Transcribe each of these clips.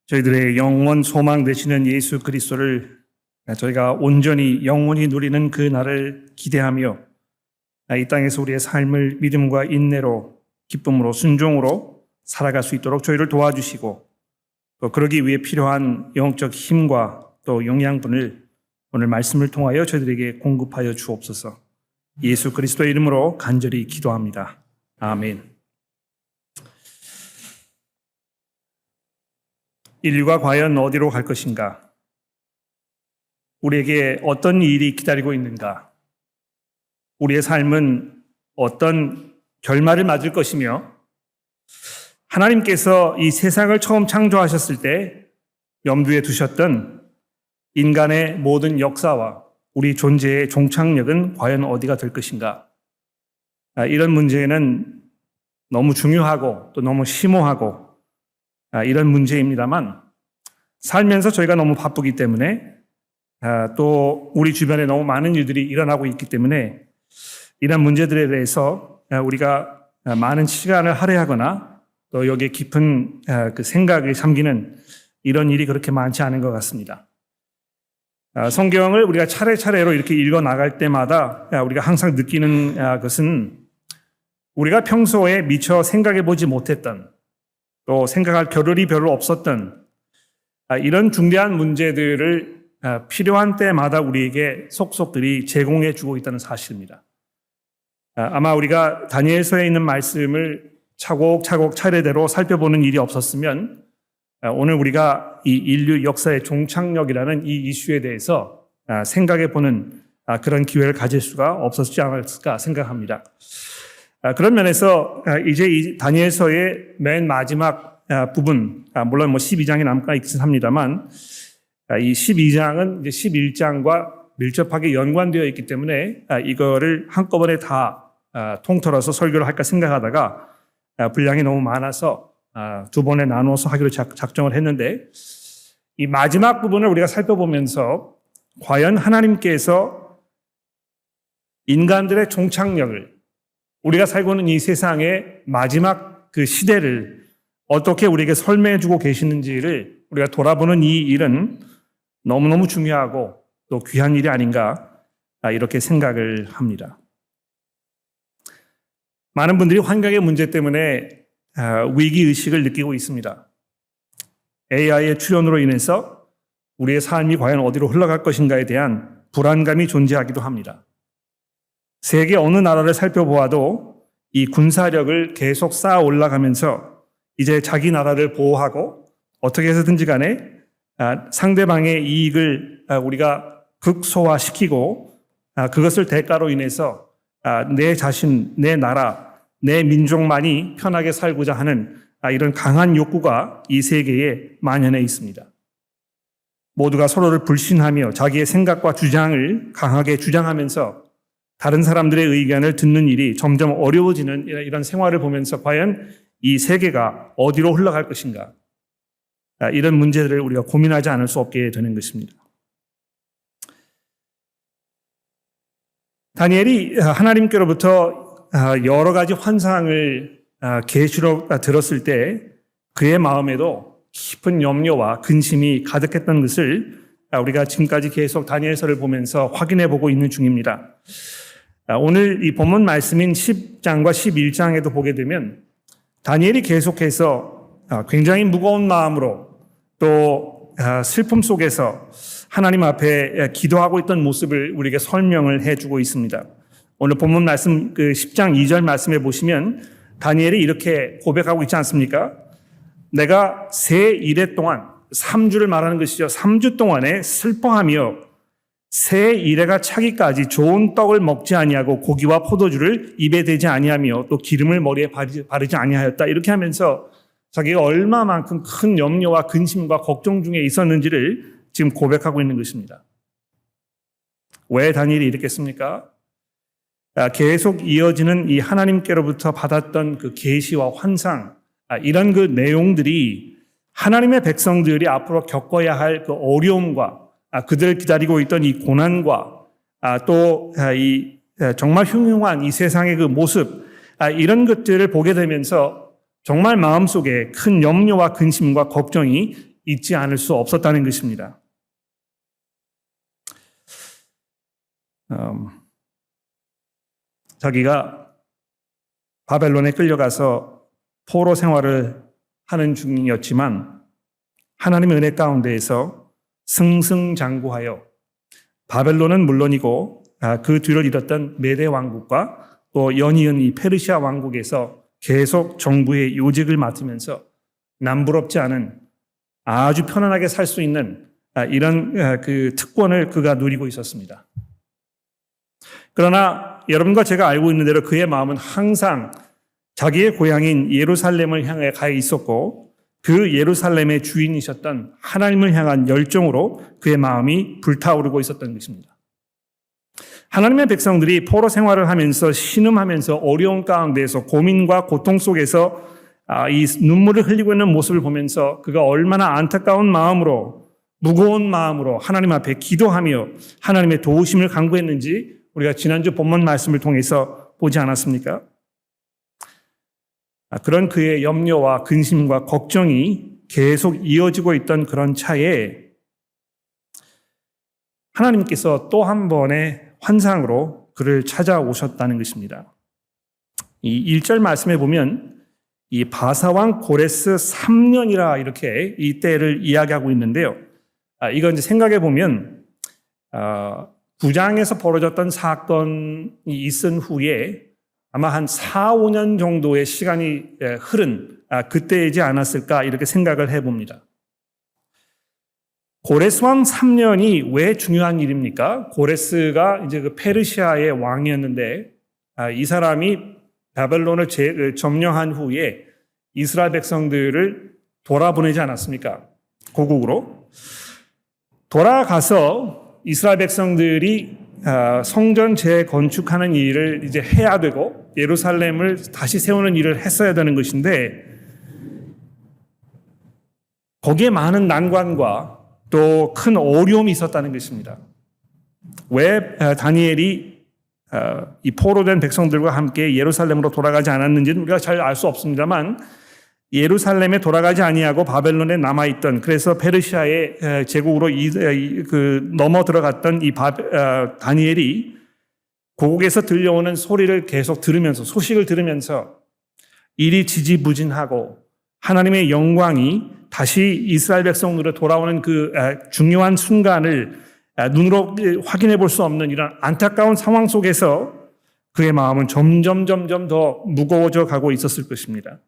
저희들의 영원 소망 되시는 예수 그리스도를 저희가 온전히 영원히 누리는 그 날을 기대하며 이 땅에서 우리의 삶을 믿음과 인내로 기쁨으로 순종으로 살아갈 수 있도록 저희를 도와주시고 또 그러기 위해 필요한 영적 힘과 또 영양분을 오늘 말씀을 통하여 저희들에게 공급하여 주옵소서. 예수 그리스도의 이름으로 간절히 기도합니다. 아멘. 인류가 과연 어디로 갈 것인가? 우리에게 어떤 일이 기다리고 있는가? 우리의 삶은 어떤 결말을 맞을 것이며 하나님께서 이 세상을 처음 창조하셨을 때 염두에 두셨던 인간의 모든 역사와 우리 존재의 종착역은 과연 어디가 될 것인가? 이런 문제는 너무 중요하고 또 너무 심오하고 이런 문제입니다만 살면서 저희가 너무 바쁘기 때문에 또 우리 주변에 너무 많은 일들이 일어나고 있기 때문에 이런 문제들에 대해서 우리가 많은 시간을 할애하거나 또 여기에 깊은 그 생각을 잠기는 이런 일이 그렇게 많지 않은 것 같습니다. 성경을 우리가 차례차례로 이렇게 읽어 나갈 때마다 우리가 항상 느끼는 것은 우리가 평소에 미처 생각해 보지 못했던 또 생각할 겨를이 별로 없었던 이런 중대한 문제들을 필요한 때마다 우리에게 속속들이 제공해 주고 있다는 사실입니다. 아마 우리가 다니엘서에 있는 말씀을 차곡차곡 차례대로 살펴보는 일이 없었으면 오늘 우리가 이 인류 역사의 종착역이라는 이 이슈에 대해서 생각해 보는 그런 기회를 가질 수가 없었지 않았을까 생각합니다. 그런 면에서 이제 이 다니엘서의 맨 마지막 부분, 물론 12장이 남아 있긴 합니다만 이 12장은 이제 11장과 밀접하게 연관되어 있기 때문에 이거를 한꺼번에 다 통틀어서 설교를 할까 생각하다가 분량이 너무 많아서 두 번에 나누어서 하기로 작정을 했는데 이 마지막 부분을 우리가 살펴보면서 과연 하나님께서 인간들의 종착역을 우리가 살고 있는 이 세상의 마지막 그 시대를 어떻게 우리에게 설명해 주고 계시는지를 우리가 돌아보는 이 일은 너무너무 중요하고 또 귀한 일이 아닌가 이렇게 생각을 합니다. 많은 분들이 환경의 문제 때문에 위기의식을 느끼고 있습니다. AI의 출현으로 인해서 우리의 삶이 과연 어디로 흘러갈 것인가에 대한 불안감이 존재하기도 합니다. 세계 어느 나라를 살펴보아도 이 군사력을 계속 쌓아 올라가면서 이제 자기 나라를 보호하고 어떻게 해서든지 간에 상대방의 이익을 우리가 극소화시키고 그것을 대가로 인해서 내 자신, 내 나라, 내 민족만이 편하게 살고자 하는 이런 강한 욕구가 이 세계에 만연해 있습니다. 모두가 서로를 불신하며 자기의 생각과 주장을 강하게 주장하면서 다른 사람들의 의견을 듣는 일이 점점 어려워지는 이런 생활을 보면서 과연 이 세계가 어디로 흘러갈 것인가? 이런 문제들을 우리가 고민하지 않을 수 없게 되는 것입니다. 다니엘이 하나님께로부터 여러 가지 환상을 계시로 들었을 때 그의 마음에도 깊은 염려와 근심이 가득했던 것을 우리가 지금까지 계속 다니엘서를 보면서 확인해 보고 있는 중입니다. 오늘 이 본문 말씀인 10장과 11장에도 보게 되면 다니엘이 계속해서 굉장히 무거운 마음으로 또 슬픔 속에서 하나님 앞에 기도하고 있던 모습을 우리에게 설명을 해주고 있습니다. 오늘 본문 말씀 그 10장 2절 말씀에 보시면 다니엘이 이렇게 고백하고 있지 않습니까? 내가 새 이래 동안 3주를 말하는 것이죠. 3주 동안에 슬퍼하며 새 이래가 차기까지 좋은 떡을 먹지 아니하고 고기와 포도주를 입에 대지 아니하며 또 기름을 머리에 바르지 아니하였다. 이렇게 하면서 자기가 얼마만큼 큰 염려와 근심과 걱정 중에 있었는지를 지금 고백하고 있는 것입니다. 왜 다니엘이 이랬겠습니까? 계속 이어지는 이 하나님께로부터 받았던 그 계시와 환상, 이런 그 내용들이 하나님의 백성들이 앞으로 겪어야 할 그 어려움과 그들을 기다리고 있던 이 고난과 또 이 정말 흉흉한 이 세상의 그 모습, 이런 것들을 보게 되면서 정말 마음속에 큰 염려와 근심과 걱정이 잊지 않을 수 없었다는 것입니다. 자기가 바벨론에 끌려가서 포로 생활을 하는 중이었지만 하나님의 은혜 가운데에서 승승장구하여 바벨론은 물론이고 그 뒤를 이뤘던 메대 왕국과 또 연이은 이 페르시아 왕국에서 계속 정부의 요직을 맡으면서 남부럽지 않은 아주 편안하게 살 수 있는 이런 그 특권을 그가 누리고 있었습니다. 그러나 여러분과 제가 알고 있는 대로 그의 마음은 항상 자기의 고향인 예루살렘을 향해 가 있었고 그 예루살렘의 주인이셨던 하나님을 향한 열정으로 그의 마음이 불타오르고 있었던 것입니다. 하나님의 백성들이 포로 생활을 하면서 신음하면서 어려운 가운데에서 고민과 고통 속에서 이 눈물을 흘리고 있는 모습을 보면서 그가 얼마나 안타까운 마음으로 무거운 마음으로 하나님 앞에 기도하며 하나님의 도우심을 간구했는지 우리가 지난주 본문 말씀을 통해서 보지 않았습니까? 그런 그의 염려와 근심과 걱정이 계속 이어지고 있던 그런 차에 하나님께서 또 한 번의 환상으로 그를 찾아오셨다는 것입니다. 이 1절 말씀에 보면 이 바사왕 고레스 3년이라 이렇게 이 때를 이야기하고 있는데요. 이건 이제 생각해 보면 9장에서 벌어졌던 사건이 있은 후에 아마 한 4, 5년 정도의 시간이 흐른 그때이지 않았을까 이렇게 생각을 해봅니다. 고레스 왕 3년이 왜 중요한 일입니까? 고레스가 이제 그 페르시아의 왕이었는데 이 사람이 바벨론을 점령한 후에 이스라엘 백성들을 돌아보내지 않았습니까? 고국으로. 돌아가서 이스라엘 백성들이 성전 재건축하는 일을 이제 해야 되고 예루살렘을 다시 세우는 일을 했어야 되는 것인데 거기에 많은 난관과 또 큰 어려움이 있었다는 것입니다. 왜 다니엘이 이 포로된 백성들과 함께 예루살렘으로 돌아가지 않았는지는 우리가 잘 알 수 없습니다만 예루살렘에 돌아가지 아니하고 바벨론에 남아있던 그래서 페르시아의 제국으로 넘어 들어갔던 이 다니엘이 고국에서 들려오는 소리를 계속 들으면서 소식을 들으면서 일이 지지부진하고 하나님의 영광이 다시 이스라엘 백성으로 돌아오는 그 중요한 순간을 눈으로 확인해 볼 수 없는 이런 안타까운 상황 속에서 그의 마음은 점점 더 무거워져 가고 있었을 것입니다.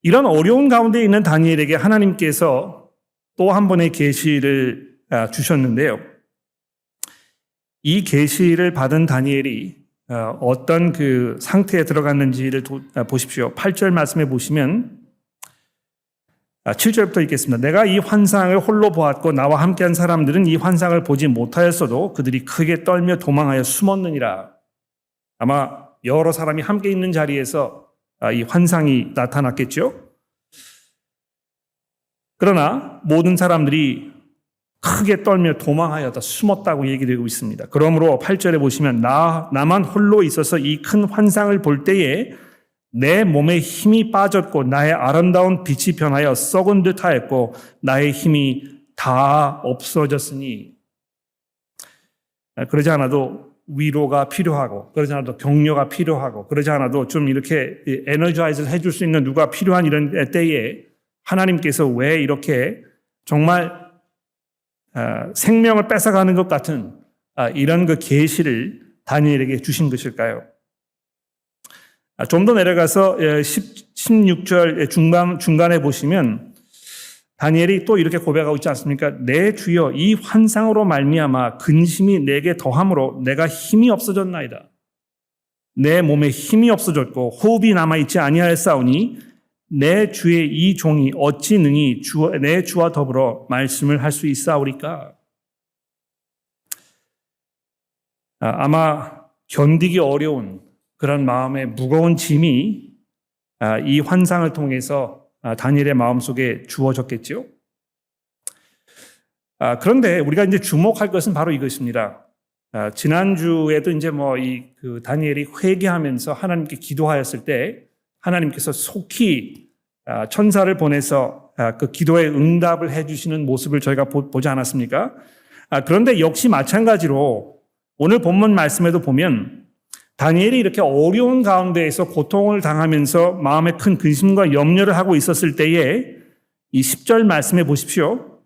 이런 어려운 가운데 있는 다니엘에게 하나님께서 또 한 번의 계시를 주셨는데요. 이 계시를 받은 다니엘이 어떤 그 상태에 들어갔는지를 보십시오. 8절 말씀에 보시면 7절부터 읽겠습니다. 내가 이 환상을 홀로 보았고 나와 함께한 사람들은 이 환상을 보지 못하였어도 그들이 크게 떨며 도망하여 숨었느니라. 아마 여러 사람이 함께 있는 자리에서 이 환상이 나타났겠죠. 그러나 모든 사람들이 크게 떨며 도망하였다 숨었다고 얘기되고 있습니다. 그러므로 8절에 보시면 나만 홀로 있어서 이 큰 환상을 볼 때에 내 몸에 힘이 빠졌고 나의 아름다운 빛이 변하여 썩은 듯하였고 나의 힘이 다 없어졌으니 그러지 않아도 위로가 필요하고 그러지 않아도 격려가 필요하고 그러지 않아도 좀 이렇게 에너자이즈를 해줄 수 있는 누가 필요한 이런 때에 하나님께서 왜 이렇게 정말 생명을 뺏어가는 것 같은 이런 그 계시를 다니엘에게 주신 것일까요? 좀 더 내려가서 16절 중간에 보시면 다니엘이 또 이렇게 고백하고 있지 않습니까? 내 주여 이 환상으로 말미암아 근심이 내게 더함으로 내가 힘이 없어졌나이다. 내 몸에 힘이 없어졌고 호흡이 남아있지 아니하였사오니 내 주의 이 종이 어찌 능히 내 주와 더불어 말씀을 할 수 있사오리까? 아마 견디기 어려운 그런 마음의 무거운 짐이 이 환상을 통해서 다니엘의 마음속에 주어졌겠죠. 그런데 우리가 이제 주목할 것은 바로 이것입니다. 지난주에도 이제 다니엘이 회개하면서 하나님께 기도하였을 때 하나님께서 속히 천사를 보내서 그 기도에 응답을 해주시는 모습을 저희가 보지 않았습니까? 그런데 역시 마찬가지로 오늘 본문 말씀에도 보면 다니엘이 이렇게 어려운 가운데에서 고통을 당하면서 마음에 큰 근심과 염려를 하고 있었을 때에 이 10절 말씀해 보십시오.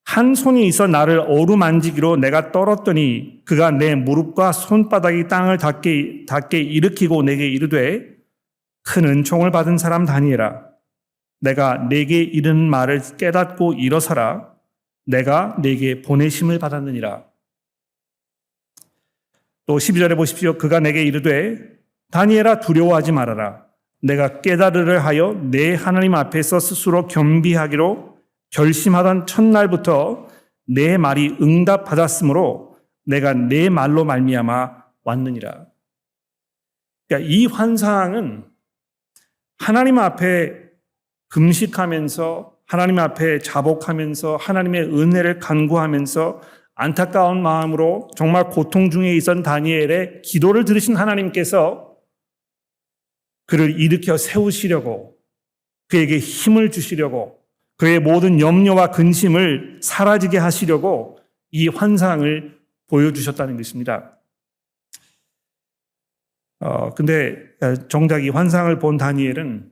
한 손이 있어 나를 어루만지기로 내가 떨었더니 그가 내 무릎과 손바닥이 땅을 닿게 일으키고 내게 이르되 큰 은총을 받은 사람 다니엘아, 내가 내게 이른 말을 깨닫고 일어서라. 내가 내게 보내심을 받았느니라. 또 12절에 보십시오. 그가 내게 이르되 다니엘아 두려워하지 말아라. 내가 깨달으려 하여 내 하나님 앞에서 스스로 겸비하기로 결심하던 첫날부터 내 말이 응답받았으므로 내가 내 말로 말미암아 왔느니라. 그러니까 이 환상은 하나님 앞에 금식하면서 하나님 앞에 자복하면서 하나님의 은혜를 간구하면서 안타까운 마음으로 정말 고통 중에 있던 다니엘의 기도를 들으신 하나님께서 그를 일으켜 세우시려고 그에게 힘을 주시려고 그의 모든 염려와 근심을 사라지게 하시려고 이 환상을 보여주셨다는 것입니다. 근데 정작 이 환상을 본 다니엘은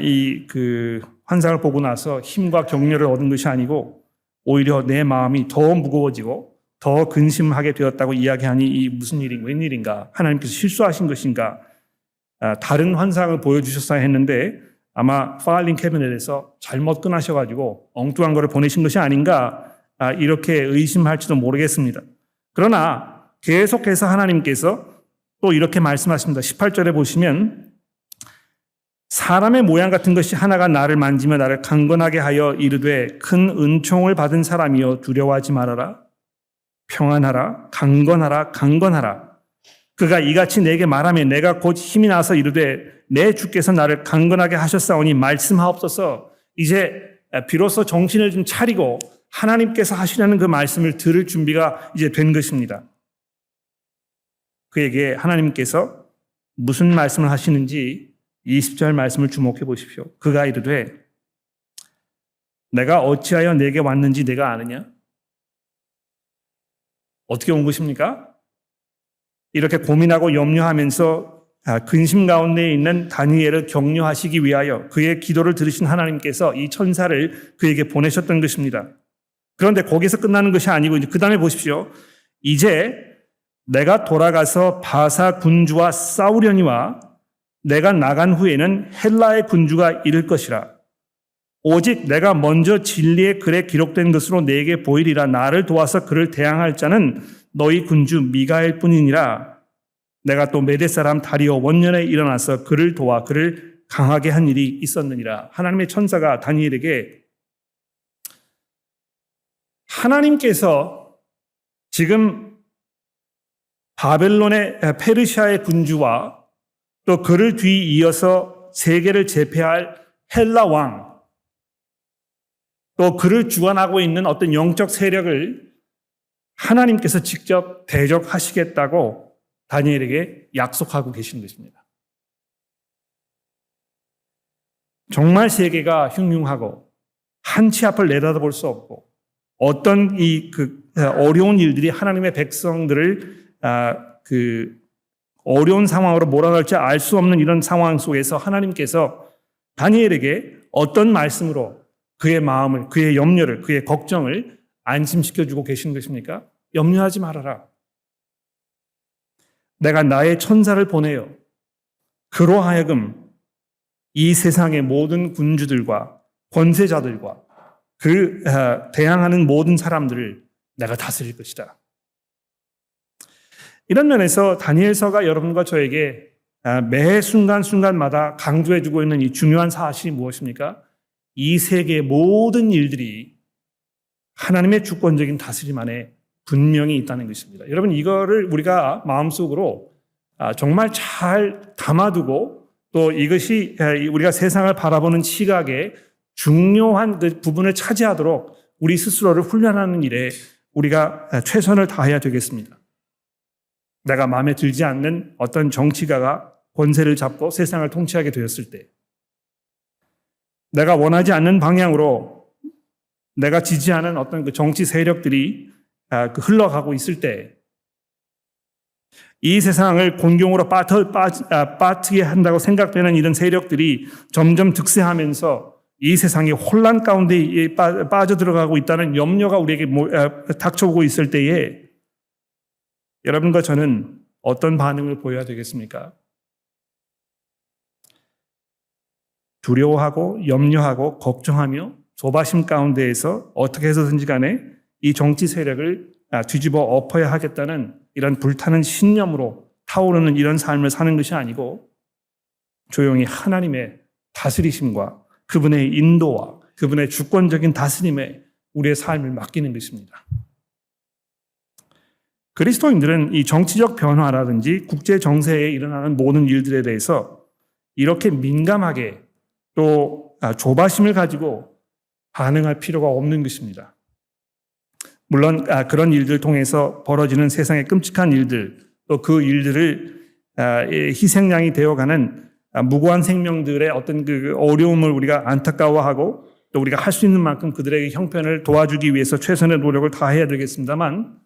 이 환상을 보고 나서 힘과 격려를 얻은 것이 아니고 오히려 내 마음이 더 무거워지고 더 근심하게 되었다고 이야기하니 이 무슨 일인가, 웬일인가, 하나님께서 실수하신 것인가, 다른 환상을 보여주셨어야 했는데 아마 파일링 캐비넷에서 잘못 꺼내셔가지고 엉뚱한 거를 보내신 것이 아닌가, 이렇게 의심할지도 모르겠습니다. 그러나 계속해서 하나님께서 또 이렇게 말씀하십니다. 18절에 보시면 사람의 모양 같은 것이 하나가 나를 만지며 나를 강건하게 하여 이르되 큰 은총을 받은 사람이여 두려워하지 말아라. 평안하라. 강건하라. 강건하라. 그가 이같이 내게 말하며 내가 곧 힘이 나서 이르되 내 주께서 나를 강건하게 하셨사오니 말씀하옵소서. 이제 비로소 정신을 좀 차리고 하나님께서 하시려는 그 말씀을 들을 준비가 이제 된 것입니다. 그에게 하나님께서 무슨 말씀을 하시는지 20절 말씀을 주목해 보십시오. 그가 이르되 내가 어찌하여 내게 왔는지 내가 아느냐? 어떻게 온 것입니까? 이렇게 고민하고 염려하면서 근심 가운데 있는 다니엘을 격려하시기 위하여 그의 기도를 들으신 하나님께서 이 천사를 그에게 보내셨던 것입니다. 그런데 거기서 끝나는 것이 아니고 그 다음에 보십시오. 이제 내가 돌아가서 바사 군주와 싸우려니와 내가 나간 후에는 헬라의 군주가 이를 것이라. 오직 내가 먼저 진리의 글에 기록된 것으로 내게 보이리라. 나를 도와서 그를 대항할 자는 너희 군주 미가엘 뿐이니라. 내가 또 메대 사람 다리오 원년에 일어나서 그를 도와 그를 강하게 한 일이 있었느니라. 하나님의 천사가 다니엘에게 하나님께서 지금 바벨론의 페르시아의 군주와 또 그를 뒤이어서 세계를 제패할 헬라 왕, 또 그를 주관하고 있는 어떤 영적 세력을 하나님께서 직접 대적하시겠다고 다니엘에게 약속하고 계시는 것입니다. 정말 세계가 흉흉하고 한치 앞을 내다볼 수 없고 어떤 어려운 일들이 하나님의 백성들을 어려운 상황으로 몰아넣을지 알 수 없는 이런 상황 속에서 하나님께서 다니엘에게 어떤 말씀으로 그의 마음을, 그의 염려를, 그의 걱정을 안심시켜주고 계시는 것입니까? 염려하지 말아라. 내가 나의 천사를 보내어 그로 하여금 이 세상의 모든 군주들과 권세자들과 대항하는 모든 사람들을 내가 다스릴 것이다. 이런 면에서 다니엘서가 여러분과 저에게 매 순간순간마다 강조해주고 있는 이 중요한 사실이 무엇입니까? 이 세계의 모든 일들이 하나님의 주권적인 다스림 안에 분명히 있다는 것입니다. 여러분, 이거를 우리가 마음속으로 정말 잘 담아두고 또 이것이 우리가 세상을 바라보는 시각에 중요한 그 부분을 차지하도록 우리 스스로를 훈련하는 일에 우리가 최선을 다해야 되겠습니다. 내가 마음에 들지 않는 어떤 정치가가 권세를 잡고 세상을 통치하게 되었을 때 내가 원하지 않는 방향으로 내가 지지하는 어떤 그 정치 세력들이 흘러가고 있을 때 이 세상을 곤경으로 빠지게 한다고 생각되는 이런 세력들이 점점 득세하면서 이 세상이 혼란 가운데 빠져들어가고 있다는 염려가 우리에게 닥쳐오고 있을 때에 여러분과 저는 어떤 반응을 보여야 되겠습니까? 두려워하고 염려하고 걱정하며 조바심 가운데에서 어떻게 해서든지 간에 이 정치 세력을 뒤집어 엎어야 하겠다는 이런 불타는 신념으로 타오르는 이런 삶을 사는 것이 아니고 조용히 하나님의 다스리심과 그분의 인도와 그분의 주권적인 다스림에 우리의 삶을 맡기는 것입니다. 그리스도인들은 이 정치적 변화라든지 국제 정세에 일어나는 모든 일들에 대해서 이렇게 민감하게 또 조바심을 가지고 반응할 필요가 없는 것입니다. 물론 그런 일들 통해서 벌어지는 세상의 끔찍한 일들, 또 그 일들을 희생양이 되어가는 무고한 생명들의 어떤 그 어려움을 우리가 안타까워하고 또 우리가 할 수 있는 만큼 그들에게 형편을 도와주기 위해서 최선의 노력을 다해야 되겠습니다만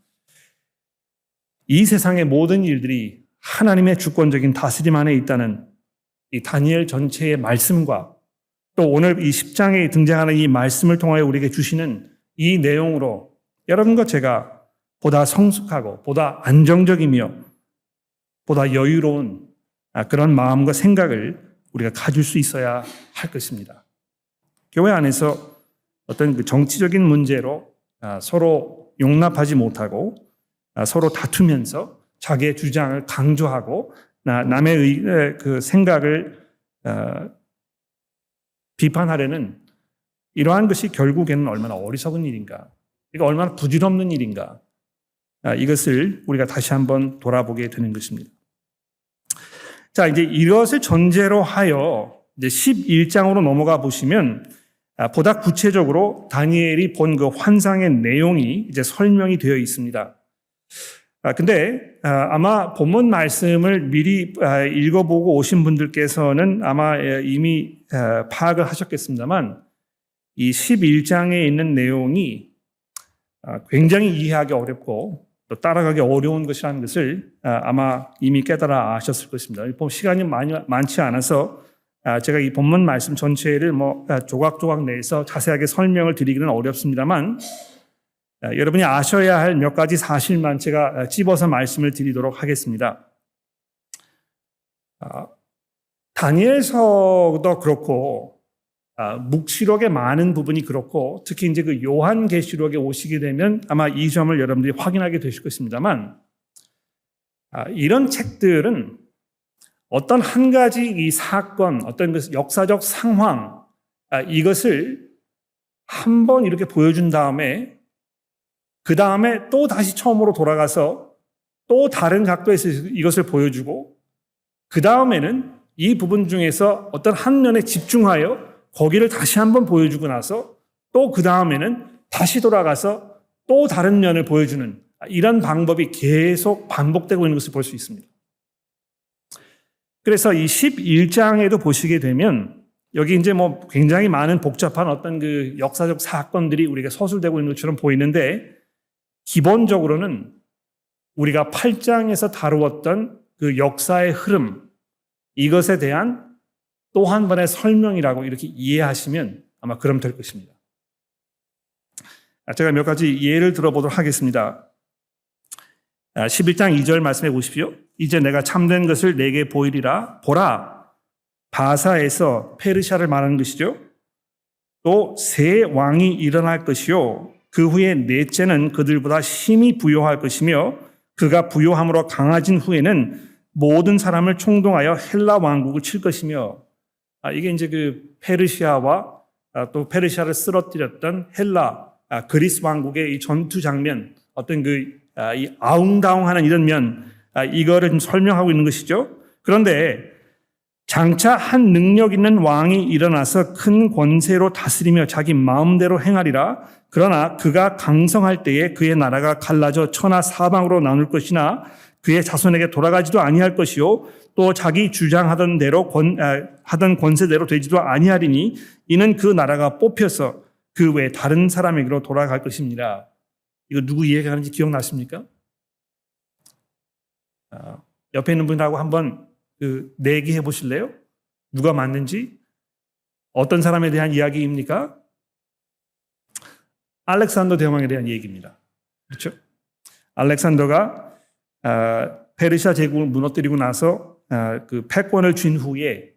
이 세상의 모든 일들이 하나님의 주권적인 다스림 안에 있다는 이 다니엘 전체의 말씀과 또 오늘 이 10장에 등장하는 이 말씀을 통하여 우리에게 주시는 이 내용으로 여러분과 제가 보다 성숙하고 보다 안정적이며 보다 여유로운 그런 마음과 생각을 우리가 가질 수 있어야 할 것입니다. 교회 안에서 어떤 그 정치적인 문제로 서로 용납하지 못하고 서로 다투면서 자기의 주장을 강조하고 남의 그 생각을 비판하려는 이러한 것이 결국에는 얼마나 어리석은 일인가, 이거 얼마나 부질없는 일인가, 이것을 우리가 다시 한번 돌아보게 되는 것입니다. 자, 이제 이것을 전제로 하여 이제 11장으로 넘어가 보시면 보다 구체적으로 다니엘이 본 그 환상의 내용이 이제 설명이 되어 있습니다. 근데 아마 본문 말씀을 미리 읽어보고 오신 분들께서는 아마 이미 파악을 하셨겠습니다만 이 11장에 있는 내용이 굉장히 이해하기 어렵고 또 따라가기 어려운 것이라는 것을 아마 이미 깨달아 아셨을 것입니다. 시간이 많지 않아서 제가 이 본문 말씀 전체를 조각조각 내서 자세하게 설명을 드리기는 어렵습니다만 여러분이 아셔야 할 몇 가지 사실만 제가 찝어서 말씀을 드리도록 하겠습니다. 다니엘서도 그렇고 묵시록의 많은 부분이 그렇고 특히 이제 그 요한계시록에 오시게 되면 아마 이 점을 여러분들이 확인하게 되실 것입니다만 이런 책들은 어떤 한 가지 이 사건, 어떤 그 역사적 상황 이것을 한번 이렇게 보여준 다음에 그 다음에 또 다시 처음으로 돌아가서 또 다른 각도에서 이것을 보여주고 그 다음에는 이 부분 중에서 어떤 한 면에 집중하여 거기를 다시 한번 보여주고 나서 또 그 다음에는 다시 돌아가서 또 다른 면을 보여주는 이런 방법이 계속 반복되고 있는 것을 볼 수 있습니다. 그래서 이 11장에도 보시게 되면 여기 이제 굉장히 많은 복잡한 어떤 그 역사적 사건들이 우리가 서술되고 있는 것처럼 보이는데 기본적으로는 우리가 8장에서 다루었던 그 역사의 흐름 이것에 대한 또 한 번의 설명이라고 이렇게 이해하시면 아마 그럼 될 것입니다. 제가 몇 가지 예를 들어보도록 하겠습니다. 11장 2절 말씀해 보십시오. 이제 내가 참된 것을 내게 보이리라. 보라, 바사에서 페르시아를 말하는 것이죠. 또 새 왕이 일어날 것이요. 그 후에 넷째는 그들보다 힘이 부요할 것이며 그가 부요함으로 강해진 후에는 모든 사람을 총동하여 헬라 왕국을 칠 것이며 이게 이제 그 페르시아와 또 페르시아를 쓰러뜨렸던 헬라 그리스 왕국의 이 전투 장면 어떤 이 아웅다웅하는 이런 면 이거를 좀 설명하고 있는 것이죠. 그런데 장차 한 능력 있는 왕이 일어나서 큰 권세로 다스리며 자기 마음대로 행하리라. 그러나 그가 강성할 때에 그의 나라가 갈라져 천하 사방으로 나눌 것이나 그의 자손에게 돌아가지도 아니할 것이요 또 자기 주장하던 대로 하던 권세대로 되지도 아니하리니 이는 그 나라가 뽑혀서 그 외 다른 사람에게로 돌아갈 것입니다. 이거 누구 이야기하는지 기억나십니까? 옆에 있는 분하고 한번 내기해 보실래요? 누가 맞는지? 어떤 사람에 대한 이야기입니까? 알렉산더 대왕에 대한 얘기입니다. 그렇죠? 알렉산더가 페르시아 제국을 무너뜨리고 나서 그 패권을 쥔 후에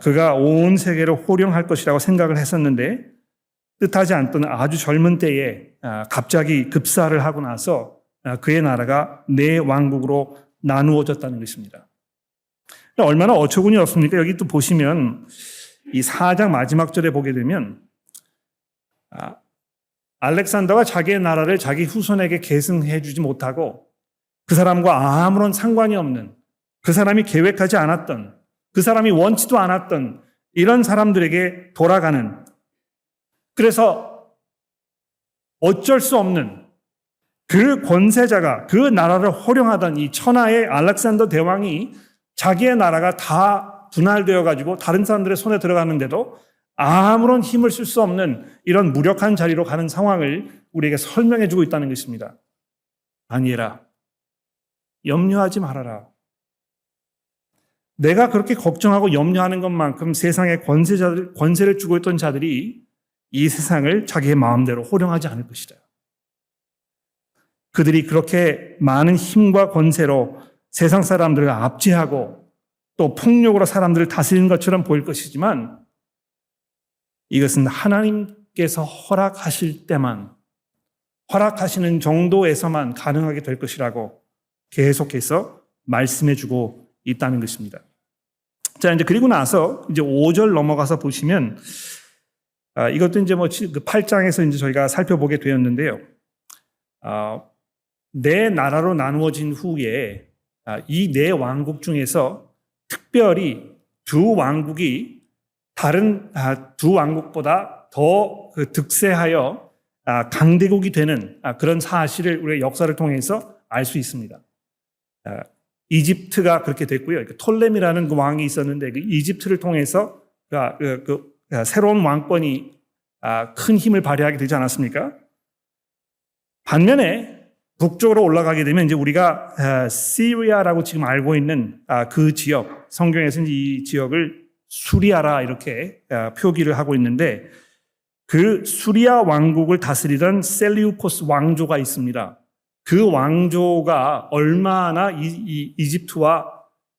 그가 온 세계를 호령할 것이라고 생각을 했었는데 뜻하지 않던 아주 젊은 때에 갑자기 급사를 하고 나서 그의 나라가 네 왕국으로 나누어졌다는 것입니다. 얼마나 어처구니 없습니까? 여기 또 보시면 이 4장 마지막 절에 보게 되면 알렉산더가 자기의 나라를 자기 후손에게 계승해 주지 못하고 그 사람과 아무런 상관이 없는, 그 사람이 계획하지 않았던, 그 사람이 원치도 않았던 이런 사람들에게 돌아가는, 그래서 어쩔 수 없는 그 권세자가 그 나라를 호령하던 이 천하의 알렉산더 대왕이 자기의 나라가 다 분할되어 가지고 다른 사람들의 손에 들어가는데도 아무런 힘을 쓸 수 없는 이런 무력한 자리로 가는 상황을 우리에게 설명해 주고 있다는 것입니다. 다니엘아, 염려하지 말아라. 내가 그렇게 걱정하고 염려하는 것만큼 세상의 권세를 주고 있던 자들이 이 세상을 자기의 마음대로 호령하지 않을 것이다. 그들이 그렇게 많은 힘과 권세로 세상 사람들을 압제하고 또 폭력으로 사람들을 다스리는 것처럼 보일 것이지만 이것은 하나님께서 허락하실 때만, 허락하시는 정도에서만 가능하게 될 것이라고 계속해서 말씀해 주고 있다는 것입니다. 자, 이제 그리고 나서 이제 5절 넘어가서 보시면 이것도 이제 그 8장에서 이제 저희가 살펴보게 되었는데요. 네 나라로 나누어진 후에 이 네 왕국 중에서 특별히 두 왕국이 다른 두 왕국보다 더 득세하여 강대국이 되는 그런 사실을 우리가 역사를 통해서 알 수 있습니다. 이집트가 그렇게 됐고요. 톨레미라는 그 왕이 있었는데 그 이집트를 통해서 새로운 왕권이 큰 힘을 발휘하게 되지 않았습니까? 반면에 북쪽으로 올라가게 되면 이제 우리가 시리아라고 지금 알고 있는 그 지역, 성경에서는 이 지역을 수리아라 이렇게 표기를 하고 있는데 그 수리아 왕국을 다스리던 셀리우코스 왕조가 있습니다. 그 왕조가 얼마나 이집트와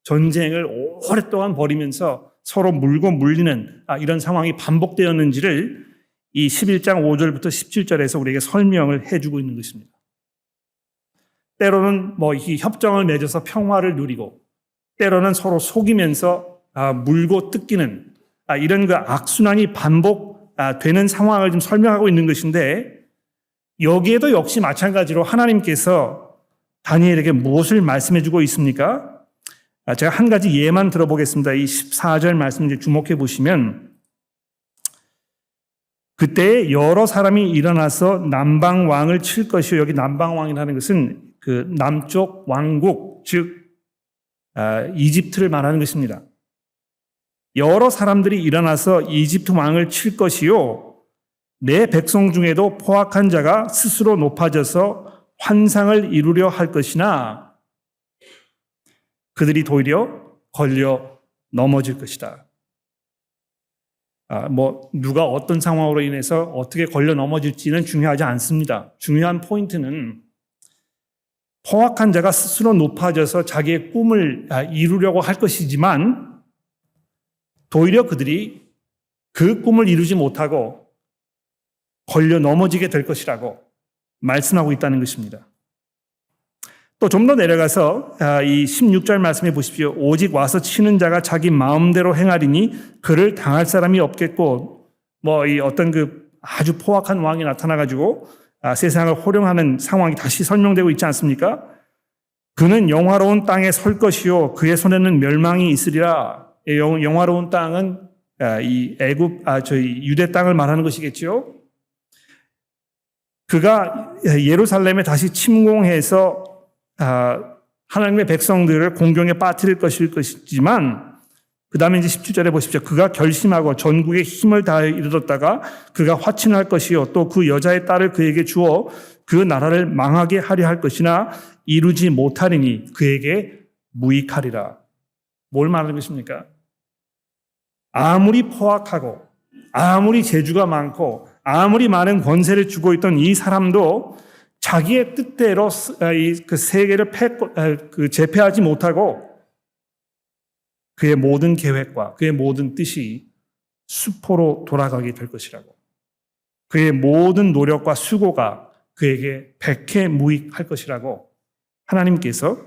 전쟁을 오랫동안 벌이면서 서로 물고 물리는 이런 상황이 반복되었는지를 이 11장 5절부터 17절에서 우리에게 설명을 해주고 있는 것입니다. 때로는 이 협정을 맺어서 평화를 누리고 때로는 서로 속이면서 물고 뜯기는 이런 그 악순환이 반복되는 상황을 좀 설명하고 있는 것인데 여기에도 역시 마찬가지로 하나님께서 다니엘에게 무엇을 말씀해 주고 있습니까? 제가 한 가지 예만 들어보겠습니다. 이 14절 말씀 이제 주목해 보시면 그때 여러 사람이 일어나서 남방 왕을 칠 것이요. 여기 남방 왕이라는 것은 그 남쪽 왕국, 즉 이집트를 말하는 것입니다. 여러 사람들이 일어나서 이집트 왕을 칠 것이요. 내 백성 중에도 포악한 자가 스스로 높아져서 환상을 이루려 할 것이나 그들이 도리어 걸려 넘어질 것이다. 누가 어떤 상황으로 인해서 어떻게 걸려 넘어질지는 중요하지 않습니다. 중요한 포인트는 포악한 자가 스스로 높아져서 자기의 꿈을 이루려고 할 것이지만 도리어 그들이 그 꿈을 이루지 못하고 걸려 넘어지게 될 것이라고 말씀하고 있다는 것입니다. 또 좀 더 내려가서 이 16절 말씀해 보십시오. 오직 와서 치는 자가 자기 마음대로 행하리니 그를 당할 사람이 없겠고 이 어떤 그 아주 포악한 왕이 나타나가지고 세상을 호령하는 상황이 다시 설명되고 있지 않습니까? 그는 영화로운 땅에 설 것이요 그의 손에는 멸망이 있으리라. 영화로운 땅은 이 저희 유대 땅을 말하는 것이겠죠. 그가 예루살렘에 다시 침공해서 하나님의 백성들을 공경에 빠뜨릴 것이지만 그 다음에 이제 17절에 보십시오. 그가 결심하고 전국에 힘을 다해 이르렀다가 그가 화친할 것이요 또 그 여자의 딸을 그에게 주어 그 나라를 망하게 하려 할 것이나 이루지 못하리니 그에게 무익하리라. 뭘 말하는 것입니까? 아무리 포악하고 아무리 재주가 많고 아무리 많은 권세를 주고 있던 이 사람도 자기의 뜻대로 그 세계를 제패하지 못하고 그의 모든 계획과 그의 모든 뜻이 수포로 돌아가게 될 것이라고. 그의 모든 노력과 수고가 그에게 백해무익할 것이라고 하나님께서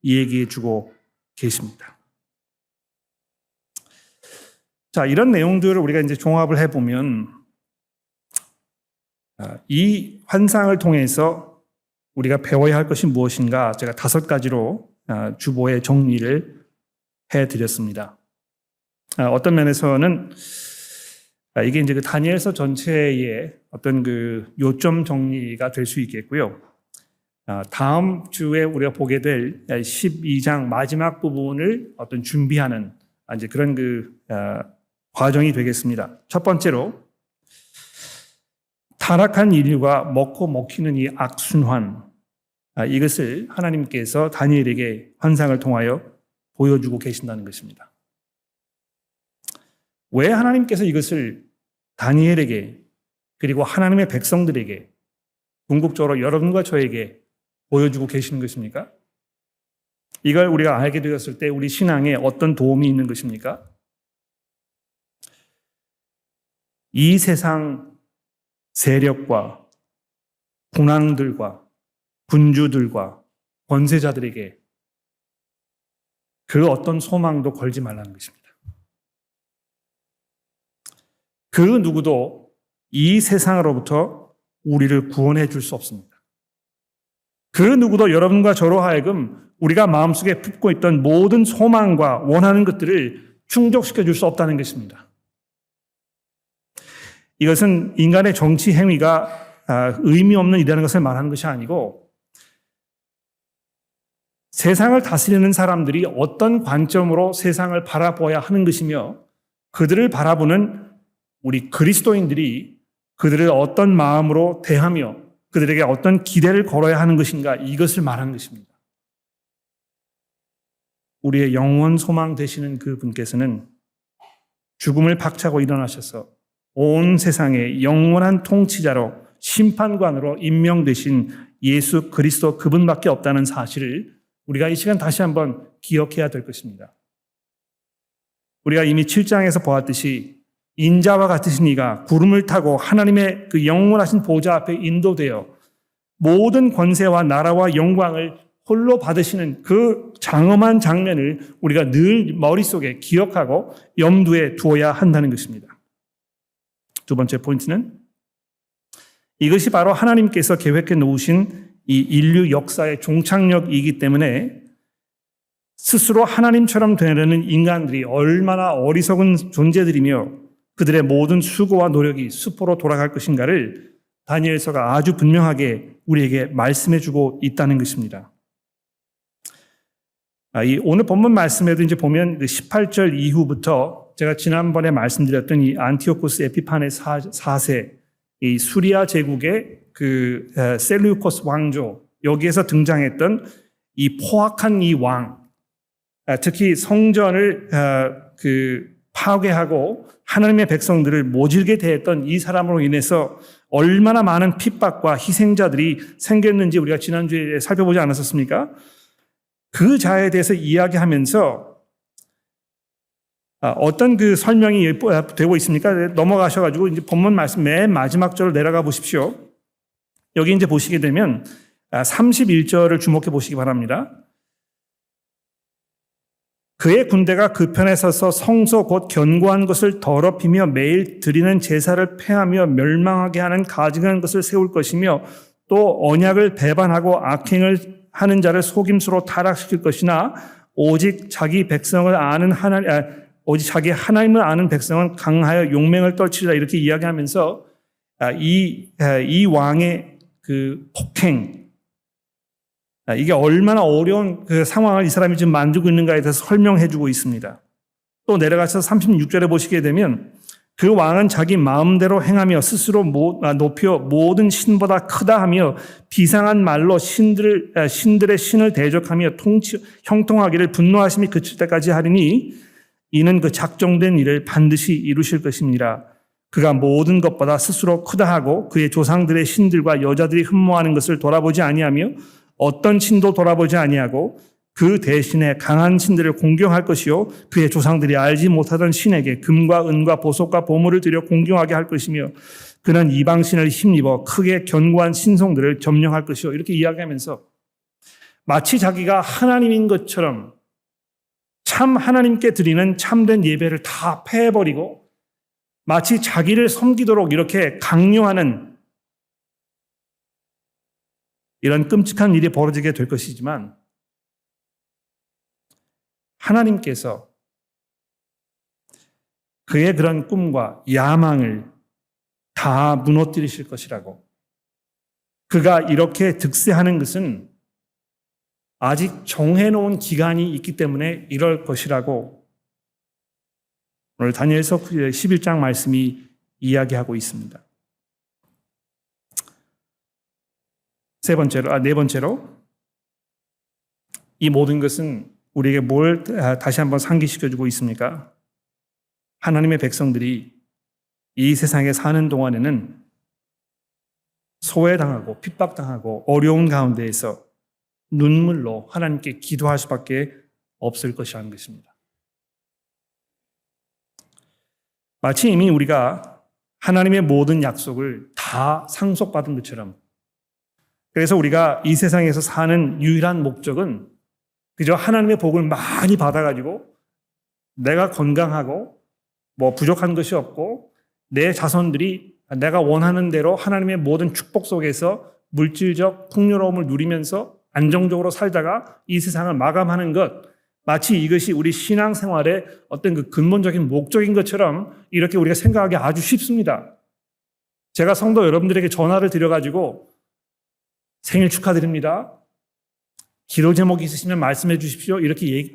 얘기해 주고 계십니다. 자, 이런 내용들을 우리가 이제 종합을 해보면 이 환상을 통해서 우리가 배워야 할 것이 무엇인가 제가 5가지로 주보에 정리를 해드렸습니다. 어떤 면에서는 이게 이제 그 다니엘서 전체의 어떤 그 요점 정리가 될 수 있겠고요. 다음 주에 우리가 보게 될 12장 마지막 부분을 어떤 준비하는 이제 그런 그 과정이 되겠습니다. 첫 번째로 타락한 인류가 먹고 먹히는 이 악순환, 이것을 하나님께서 다니엘에게 환상을 통하여 보여주고 계신다는 것입니다. 왜 하나님께서 이것을 다니엘에게 그리고 하나님의 백성들에게 궁극적으로 여러분과 저에게 보여주고 계시는 것입니까? 이걸 우리가 알게 되었을 때 우리 신앙에 어떤 도움이 있는 것입니까? 이 세상 세력과 군왕들과 군주들과 권세자들에게 그 어떤 소망도 걸지 말라는 것입니다. 그 누구도 이 세상으로부터 우리를 구원해 줄 수 없습니다. 그 누구도 여러분과 저로 하여금 우리가 마음속에 품고 있던 모든 소망과 원하는 것들을 충족시켜 줄 수 없다는 것입니다. 이것은 인간의 정치 행위가 의미 없는 일이라는 것을 말하는 것이 아니고 세상을 다스리는 사람들이 어떤 관점으로 세상을 바라보아야 하는 것이며 그들을 바라보는 우리 그리스도인들이 그들을 어떤 마음으로 대하며 그들에게 어떤 기대를 걸어야 하는 것인가 이것을 말하는 것입니다. 우리의 영원 소망 되시는 그 분께서는 죽음을 박차고 일어나셔서 온 세상의 영원한 통치자로 심판관으로 임명되신 예수 그리스도 그분밖에 없다는 사실을 우리가 이 시간 다시 한번 기억해야 될 것입니다. 우리가 이미 7장에서 보았듯이 인자와 같으신 이가 구름을 타고 하나님의 그 영원하신 보좌 앞에 인도되어 모든 권세와 나라와 영광을 홀로 받으시는 그 장엄한 장면을 우리가 늘 머릿속에 기억하고 염두에 두어야 한다는 것입니다. 두 번째 포인트는 이것이 바로 하나님께서 계획해 놓으신 이 인류 역사의 종착역이기 때문에 스스로 하나님처럼 되려는 인간들이 얼마나 어리석은 존재들이며 그들의 모든 수고와 노력이 수포로 돌아갈 것인가를 다니엘서가 아주 분명하게 우리에게 말씀해 주고 있다는 것입니다. 이 오늘 본문 말씀에도 이제 보면 18절 이후부터 제가 지난번에 말씀드렸던 이 안티오코스 에피파네 4세, 이 수리아 제국의 그 셀루코스 왕조, 여기에서 등장했던 이 포악한 이 왕, 특히 성전을 파괴하고 하나님의 백성들을 모질게 대했던 이 사람으로 인해서 얼마나 많은 핍박과 희생자들이 생겼는지 우리가 지난주에 살펴보지 않았었습니까? 그 자에 대해서 이야기하면서 어떤 그 설명이 되고 있습니까? 넘어가셔가지고 이제 본문 말씀 맨 마지막 절을 내려가 보십시오. 여기 이제 보시게 되면 31절을 주목해 보시기 바랍니다. 그의 군대가 그 편에 서서 성소 곧 견고한 것을 더럽히며 매일 드리는 제사를 폐하며 멸망하게 하는 가증한 것을 세울 것이며 또 언약을 배반하고 악행을 하는 자를 속임수로 타락시킬 것이나 오직 자기 하나님을 아는 백성은 강하여 용맹을 떨치리라 이렇게 이야기하면서 이 왕의 그 폭행, 이게 얼마나 어려운 그 상황을 이 사람이 지금 만들고 있는가에 대해서 설명해 주고 있습니다. 또 내려가셔서 36절에 보시게 되면 그 왕은 자기 마음대로 행하며 스스로 높여 모든 신보다 크다 하며 비상한 말로 신들의 신을 대적하며 형통하기를 분노하심이 그칠 때까지 하리니 이는 그 작정된 일을 반드시 이루실 것입니다. 그가 모든 것보다 스스로 크다 하고 그의 조상들의 신들과 여자들이 흠모하는 것을 돌아보지 아니하며 어떤 신도 돌아보지 아니하고 그 대신에 강한 신들을 공경할 것이요 그의 조상들이 알지 못하던 신에게 금과 은과 보석과 보물을 들여 공경하게 할 것이며 그는 이방신을 힘입어 크게 견고한 신성들을 점령할 것이요 이렇게 이야기하면서 마치 자기가 하나님인 것처럼 참 하나님께 드리는 참된 예배를 다 패해버리고 마치 자기를 섬기도록 이렇게 강요하는 이런 끔찍한 일이 벌어지게 될 것이지만 하나님께서 그의 그런 꿈과 야망을 다 무너뜨리실 것이라고 그가 이렇게 득세하는 것은 아직 정해놓은 기간이 있기 때문에 이럴 것이라고 오늘 다니엘서 11장 말씀이 이야기하고 있습니다. 네 번째로 이 모든 것은 우리에게 뭘 다시 한번 상기시켜주고 있습니까? 하나님의 백성들이 이 세상에 사는 동안에는 소외당하고 핍박당하고 어려운 가운데에서 눈물로 하나님께 기도할 수밖에 없을 것이라는 것입니다. 마치 이미 우리가 하나님의 모든 약속을 다 상속받은 것처럼 그래서 우리가 이 세상에서 사는 유일한 목적은 그저 하나님의 복을 많이 받아가지고 내가 건강하고 뭐 부족한 것이 없고 내 자손들이 내가 원하는 대로 하나님의 모든 축복 속에서 물질적 풍요로움을 누리면서 안정적으로 살다가 이 세상을 마감하는 것 마치 이것이 우리 신앙생활의 어떤 그 근본적인 목적인 것처럼 이렇게 우리가 생각하기 아주 쉽습니다. 제가 성도 여러분들에게 전화를 드려가지고 생일 축하드립니다. 기도 제목이 있으시면 말씀해 주십시오. 이렇게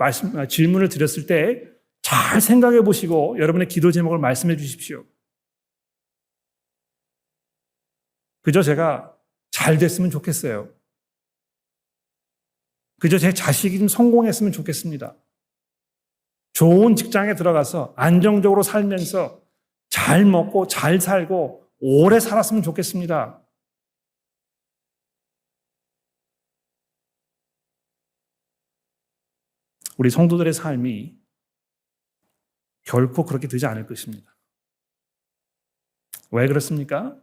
질문을 드렸을 때 잘 생각해 보시고 여러분의 기도 제목을 말씀해 주십시오. 그저 제가 잘 됐으면 좋겠어요. 그저 제 자식이 좀 성공했으면 좋겠습니다. 좋은 직장에 들어가서 안정적으로 살면서 잘 먹고 잘 살고 오래 살았으면 좋겠습니다. 우리 성도들의 삶이 결코 그렇게 되지 않을 것입니다. 왜 그렇습니까?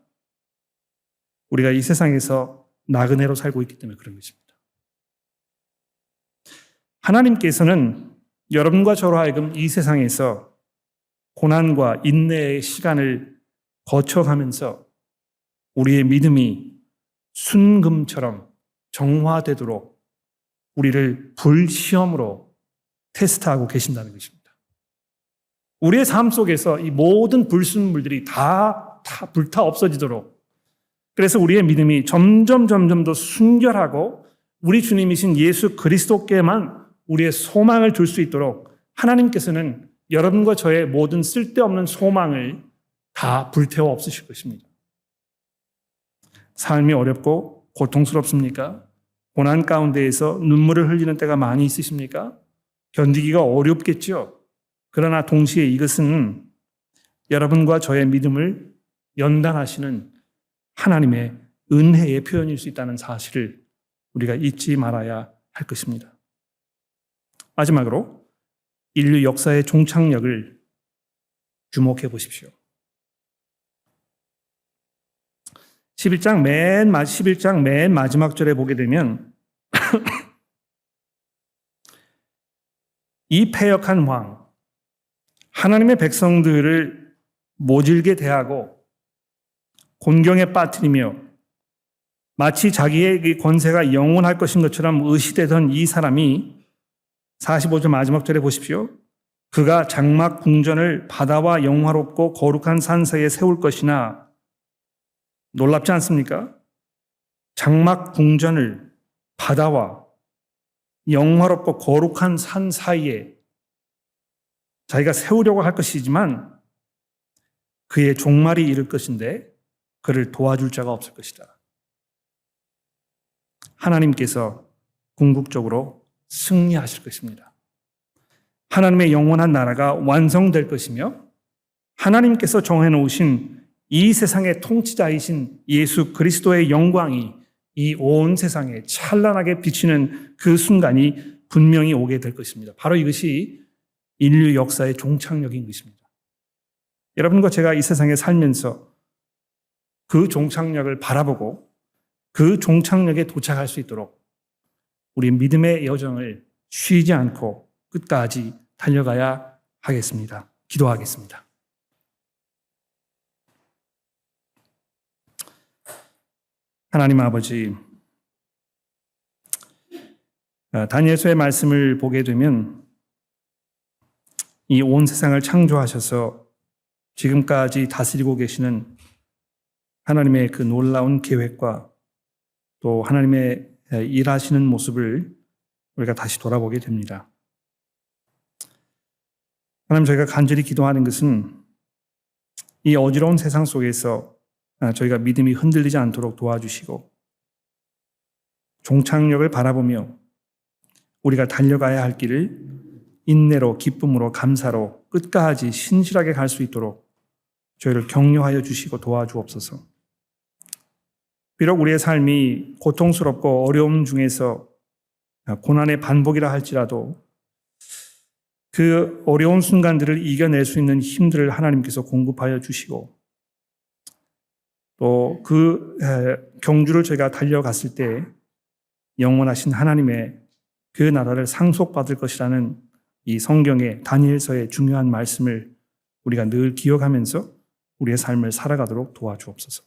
우리가 이 세상에서 나그네로 살고 있기 때문에 그런 것입니다. 하나님께서는 여러분과 저로 하여금 이 세상에서 고난과 인내의 시간을 거쳐가면서 우리의 믿음이 순금처럼 정화되도록 우리를 불시험으로 테스트하고 계신다는 것입니다. 우리의 삶 속에서 이 모든 불순물들이 다 불타 없어지도록 그래서 우리의 믿음이 점점 더 순결하고 우리 주님이신 예수 그리스도께만 우리의 소망을 둘 수 있도록 하나님께서는 여러분과 저의 모든 쓸데없는 소망을 다 불태워 없으실 것입니다. 삶이 어렵고 고통스럽습니까? 고난 가운데에서 눈물을 흘리는 때가 많이 있으십니까? 견디기가 어렵겠죠. 그러나 동시에 이것은 여러분과 저의 믿음을 연단하시는 하나님의 은혜의 표현일 수 있다는 사실을 우리가 잊지 말아야 할 것입니다. 마지막으로 인류 역사의 종착역을 주목해 보십시오. 11장 맨 마지막 절에 보게 되면 이 패역한 왕, 하나님의 백성들을 모질게 대하고 곤경에 빠뜨리며 마치 자기의 권세가 영원할 것인 것처럼 의시되던 이 사람이 45절 마지막 절에 보십시오. 그가 장막 궁전을 바다와 영화롭고 거룩한 산사이에 세울 것이나 놀랍지 않습니까? 장막 궁전을 바다와 영화롭고 거룩한 산 사이에 자기가 세우려고 할 것이지만 그의 종말이 이를 것인데 그를 도와줄 자가 없을 것이다. 하나님께서 궁극적으로 승리하실 것입니다. 하나님의 영원한 나라가 완성될 것이며 하나님께서 정해놓으신 이 세상의 통치자이신 예수 그리스도의 영광이 이 온 세상에 찬란하게 비치는 그 순간이 분명히 오게 될 것입니다. 바로 이것이 인류 역사의 종착역인 것입니다. 여러분과 제가 이 세상에 살면서 그 종착역을 바라보고 그 종착역에 도착할 수 있도록 우리 믿음의 여정을 쉬지 않고 끝까지 달려가야 하겠습니다. 기도하겠습니다. 하나님 아버지, 다니엘서의 말씀을 보게 되면 이 온 세상을 창조하셔서 지금까지 다스리고 계시는 하나님의 그 놀라운 계획과 또 하나님의 일하시는 모습을 우리가 다시 돌아보게 됩니다. 하나님, 저희가 간절히 기도하는 것은 이 어지러운 세상 속에서 저희가 믿음이 흔들리지 않도록 도와주시고 종착역을 바라보며 우리가 달려가야 할 길을 인내로 기쁨으로 감사로 끝까지 신실하게 갈 수 있도록 저희를 격려하여 주시고 도와주옵소서. 비록 우리의 삶이 고통스럽고 어려움 중에서 고난의 반복이라 할지라도 그 어려운 순간들을 이겨낼 수 있는 힘들을 하나님께서 공급하여 주시고 또 그 경주를 저희가 달려갔을 때 영원하신 하나님의 그 나라를 상속받을 것이라는 이 성경의 다니엘서의 중요한 말씀을 우리가 늘 기억하면서 우리의 삶을 살아가도록 도와주옵소서.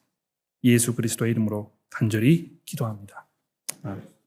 예수 그리스도의 이름으로 간절히 기도합니다. 아멘.